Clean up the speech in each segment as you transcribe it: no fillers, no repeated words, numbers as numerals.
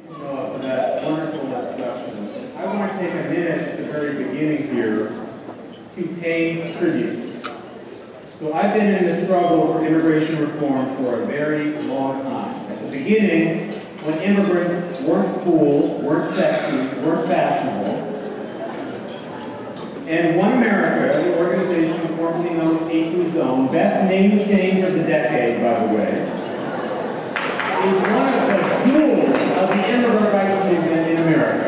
For that wonderful introduction. I want to take a minute at the very beginning here to pay tribute. So I've been in the struggle for immigration reform for a very long time. At the beginning, when immigrants weren't cool, weren't sexy, weren't fashionable, and OneAmerica, the organization formerly known as A Zone, best name change of the decade, by the way, is one of the jewels of the immigrant rights movement in America.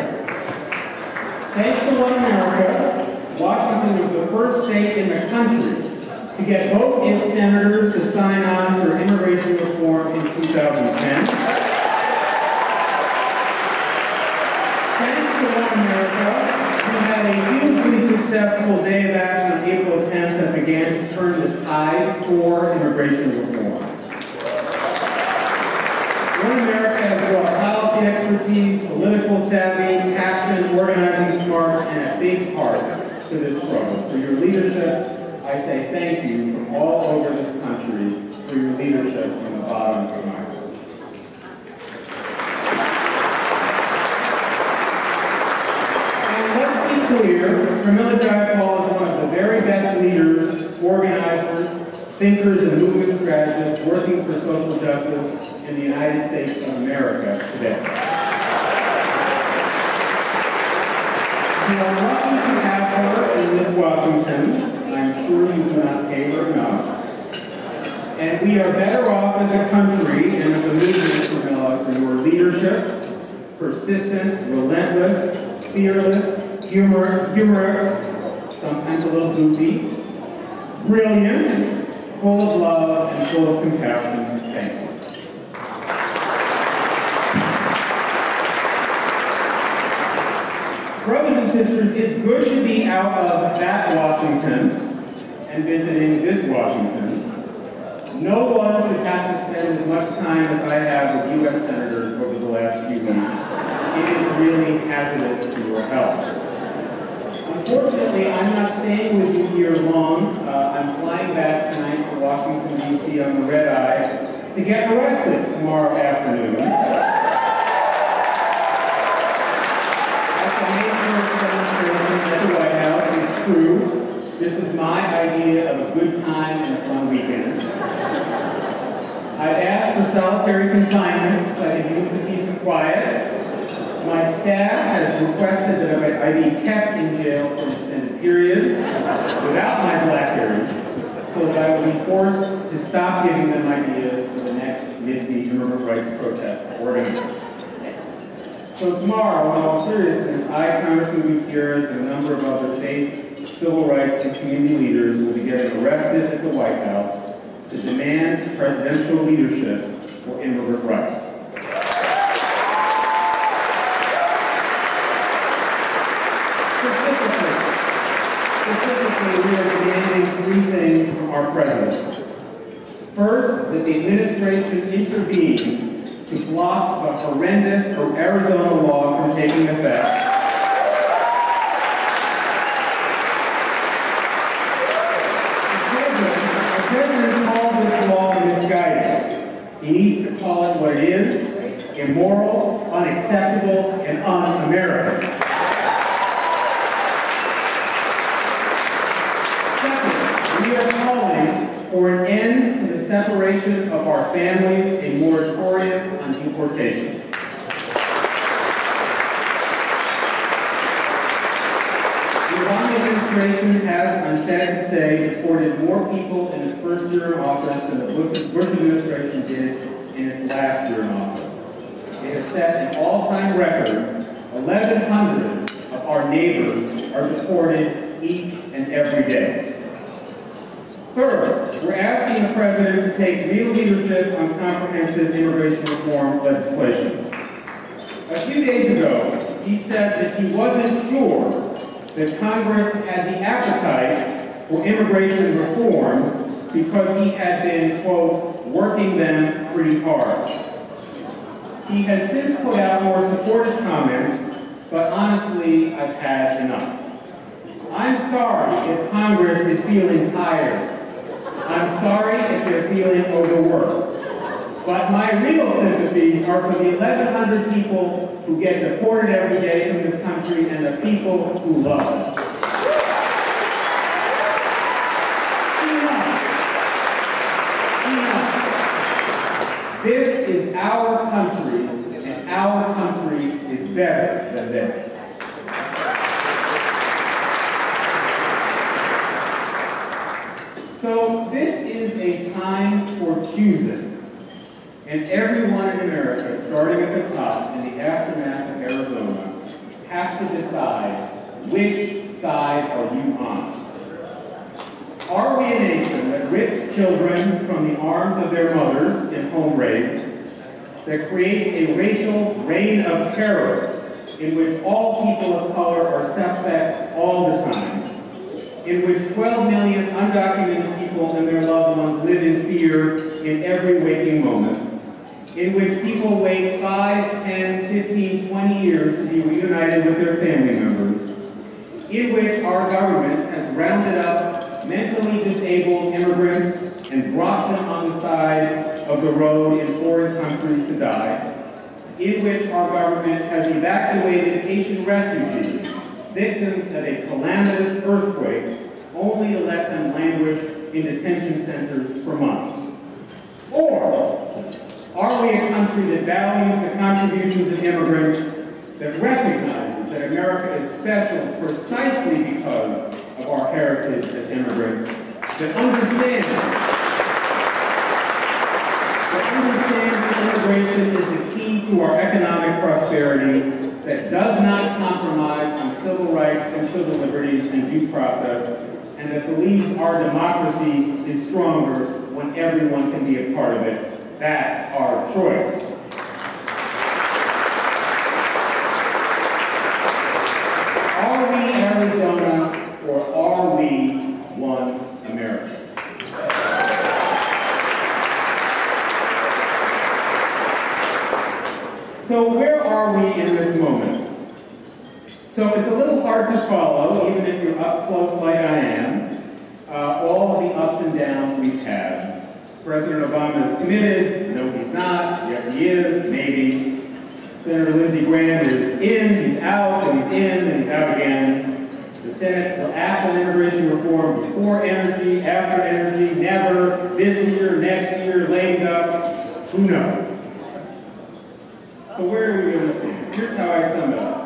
Thanks to OneAmerica, Washington was the first state in the country to get both its senators to sign on for immigration reform in 2010. Thanks to OneAmerica, we had a hugely successful day of action on April 10th that began to turn the tide for immigration reform. OneAmerica has brought policy expertise, political savvy, passion, organizing smarts, and a big heart to this struggle. For your leadership, I say thank you from all over this country for your leadership from the bottom of my heart. And let's be clear, Camilla Jayapal is one of the very best leaders, organizers, thinkers, and movement strategists working for social justice in the United States of America today. We are lucky to have her in this Washington. I'm sure you do not pay her enough. And we are better off as a country and as a movement, Camilla, for your leadership, persistent, relentless, fearless, humorous, sometimes a little goofy, brilliant, full of love, and full of compassion. Thank you. Brothers and sisters, it's good to be out of that Washington and visiting this Washington. No one should have to spend as much time as I have with U.S. senators over the last few weeks. It is really hazardous to your health. Unfortunately, I'm not staying with you here long. I'm flying back tonight to Washington, D.C. on the red eye to get arrested tomorrow afternoon. At the White House. It's true. This is my idea of a good time and a fun weekend. I've asked for solitary confinement since I can use the peace and quiet. My staff has requested that I be kept in jail for an extended period without my BlackBerry, so that I will be forced to stop giving them ideas for the next nifty immigrant rights protest organization. So tomorrow, in all seriousness, I, Congressman Gutierrez, and a number of other faith, civil rights, and community leaders will be getting arrested at the White House to demand presidential leadership for immigrant rights. Specifically, we are demanding three things from our president. First, that the administration intervene to block the horrendous Arizona law from taking effect. The president called this law misguided. He needs to call it what it is: immoral, unacceptable, and un-American. Second, we are calling for an end to the separation of our families, a moratorium on deportations. The Obama administration has, I'm sad to say, deported more people in its first year in office than the Bush administration did in its last year in office. It has set an all-time record. 1,100 of our neighbors are deported each and every day. Third, we're asking the president to take real leadership on comprehensive immigration reform legislation. A few days ago, he said that he wasn't sure that Congress had the appetite for immigration reform because he had been, quote, working them pretty hard. He has since put out more supportive comments, but honestly, I've had enough. I'm sorry if Congress is feeling tired. I'm sorry if they're feeling overworked. But my real sympathies are for the 1,100 people who get deported every day from this country and the people who love it. This is our country, and our country is better than this. So this is a time for choosing. And everyone in America, starting at the top in the aftermath of Arizona, has to decide which side are you on. Are we a nation that rips children from the arms of their mothers in home raids, that creates a racial reign of terror in which all people of color are suspects all the time, in which 12 million undocumented people and their loved ones live in fear in every waking moment, in which people wait 5, 10, 15, 20 years to be reunited with their family members, in which our government has rounded up mentally disabled immigrants and dropped them on the side of the road in foreign countries to die, in which our government has evacuated Haitian refugees, victims of a calamitous earthquake, only to let them languish in detention centers for months. Or are we a country that values the contributions of immigrants, that recognizes that America is special precisely because of our heritage as immigrants, that understands that immigration is the key to our economic prosperity, that does not compromise on civil rights and civil liberties and due process, and that believes our democracy is stronger when everyone can be a part of it. That's our choice. Are we Arizona, or are we one America? So where are we in this moment? So it's a little hard to follow, even if you're up close like I am, all of the ups and downs we've had. President Obama is committed. No, he's not. Yes, he is. Maybe. Senator Lindsey Graham is in, he's out, and he's in, and he's out again. The Senate will act on immigration reform before energy, after energy, never, this year, next year, lame duck. Who knows? So where do we really stand? Here's how I sum it up.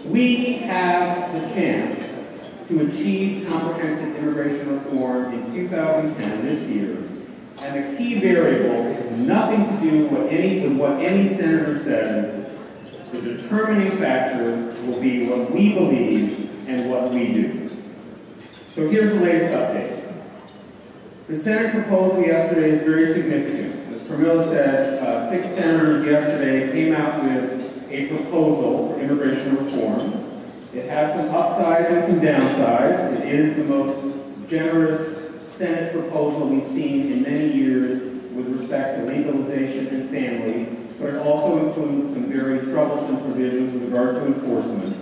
We have the chance to achieve comprehensive immigration reform in 2010, this year. And the key variable has nothing to do with what any senator says. The determining factor will be what we believe and what we do. So here's the latest update. The Senate proposal yesterday is very significant. As Pramila said, 6 senators yesterday came out with a proposal for immigration reform. It has some upsides and some downsides. It is the most generous Senate proposal we've seen in many years with respect to legalization and family, but it also includes some very troublesome provisions with regard to enforcement.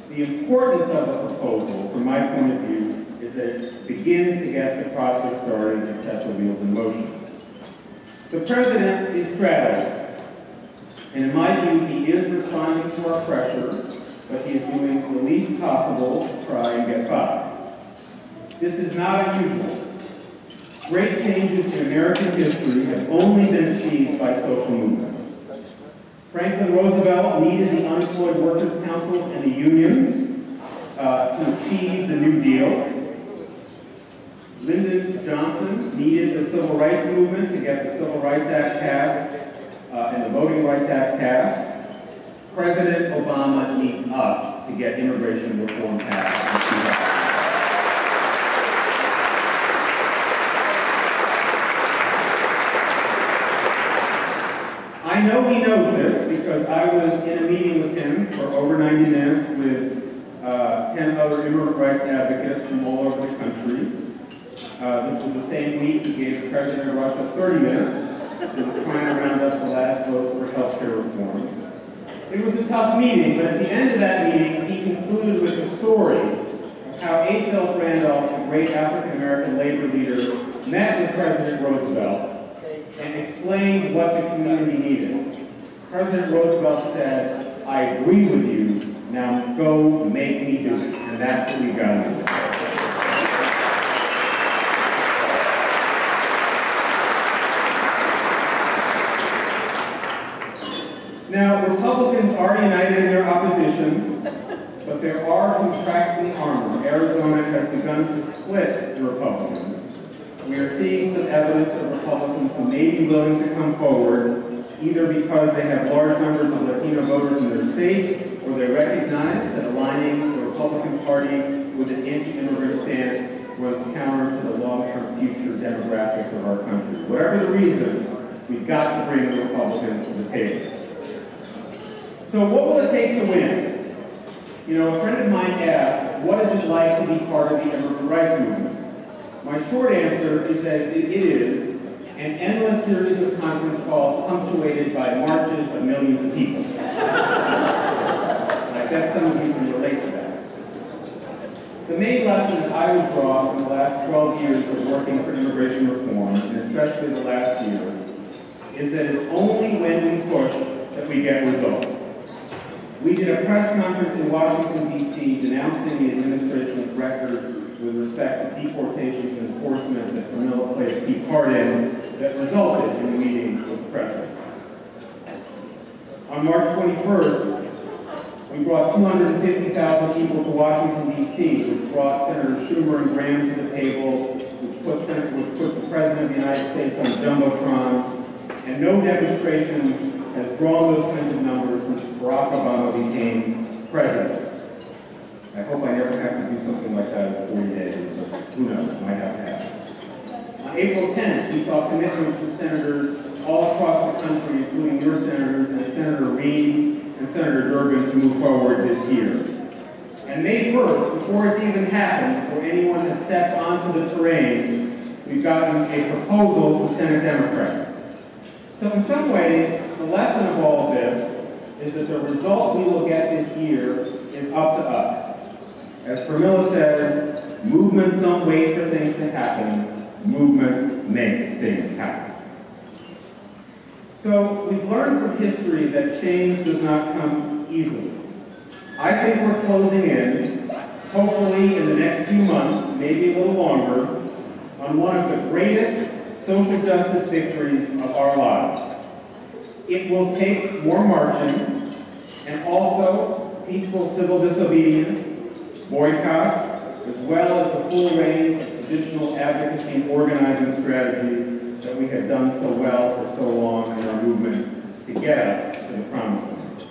The importance of the proposal, from my point of view, is that it begins to get the process started and set the wheels in motion. The president is straddling, and in my view, he is responding to our pressure, but he is doing the least possible to try and get by. This is not unusual. Great changes in American history have only been achieved by social movements. Franklin Roosevelt needed the unemployed workers' councils and the unions to achieve the New Deal. Lyndon Johnson needed the Civil Rights Movement to get the Civil Rights Act passed and the Voting Rights Act passed. President Obama needs us to get immigration reform passed. I know he knows this because I was in a meeting with him for over 90 minutes with 10 other immigrant rights advocates from all over the country. This was the same week he gave the President of Russia 30 minutes. He was trying to round up the last votes for health care reform. It was a tough meeting, but at the end of that meeting, he concluded with a story of how A. Philip Randolph, the great African-American labor leader, met with President Roosevelt and explained what the community needed. President Roosevelt said, "I agree with you, now go make me do it." And that's what we've got to do. Now, Republicans are united in their opposition, but there are some cracks in the armor. Arizona has begun to split the Republicans. We are seeing some evidence of Republicans who may be willing to come forward, either because they have large numbers of Latino voters in their state, or they recognize that aligning the Republican Party with an anti-immigrant stance runs counter to the long-term future demographics of our country. Whatever the reason, we've got to bring the Republicans to the table. So what will it take to win? You know, a friend of mine asked, what is it like to be part of the immigrant rights movement? My short answer is that it is an endless series of conference calls punctuated by marches of millions of people. I bet some of you can relate to that. The main lesson that I would draw from the last 12 years of working for immigration reform, and especially the last year, is that it's only when we push that we get results. We did a press conference in Washington, D.C. denouncing the administration's record with respect to deportations and enforcement that Camilla played a key part in that resulted in a meeting with the president. On March 21st, we brought 250,000 people to Washington, D.C., which brought Senator Schumer and Graham to the table, which put the President of the United States on Jumbotron, and no demonstration has drawn those kinds of numbers since Barack Obama became president. I hope I never have to do something like that in 40 days, but who knows, might have to happen. On April 10th, we saw commitments from senators all across the country, including your senators and Senator Reid and Senator Durbin, to move forward this year. And May 1st, before it's even happened, before anyone has stepped onto the terrain, we've gotten a proposal from Senate Democrats. So in some ways, the lesson of all of this is that the result we will get this year is up to us. As Pramila says, movements don't wait for things to happen, movements make things happen. So we've learned from history that change does not come easily. I think we're closing in, hopefully in the next few months, maybe a little longer, on one of the greatest social justice victories of our lives. It will take more marching and also peaceful civil disobedience, boycotts, as well as the full range of traditional advocacy and organizing strategies that we have done so well for so long in our movement to get us to the promised land.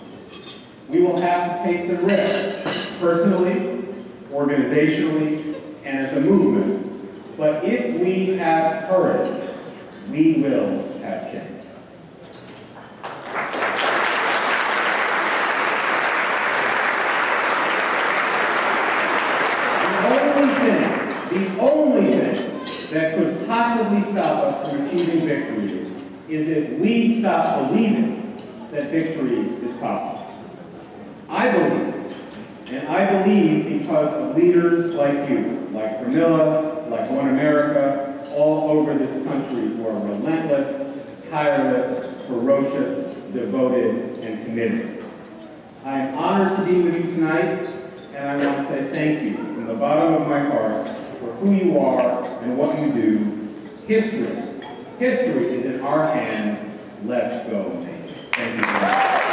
We will have to take some risks, personally, organizationally, and as a movement. But if we have courage, we will have change. The only thing that could possibly stop us from achieving victory is if we stop believing that victory is possible. I believe, and I believe because of leaders like you, like Pramila, like OneAmerica, all over this country who are relentless, tireless, ferocious, devoted, and committed. I am honored to be with you tonight, and I want to say thank you from the bottom of my heart for who you are and what you do. History is in our hands. Let's go. Thank you.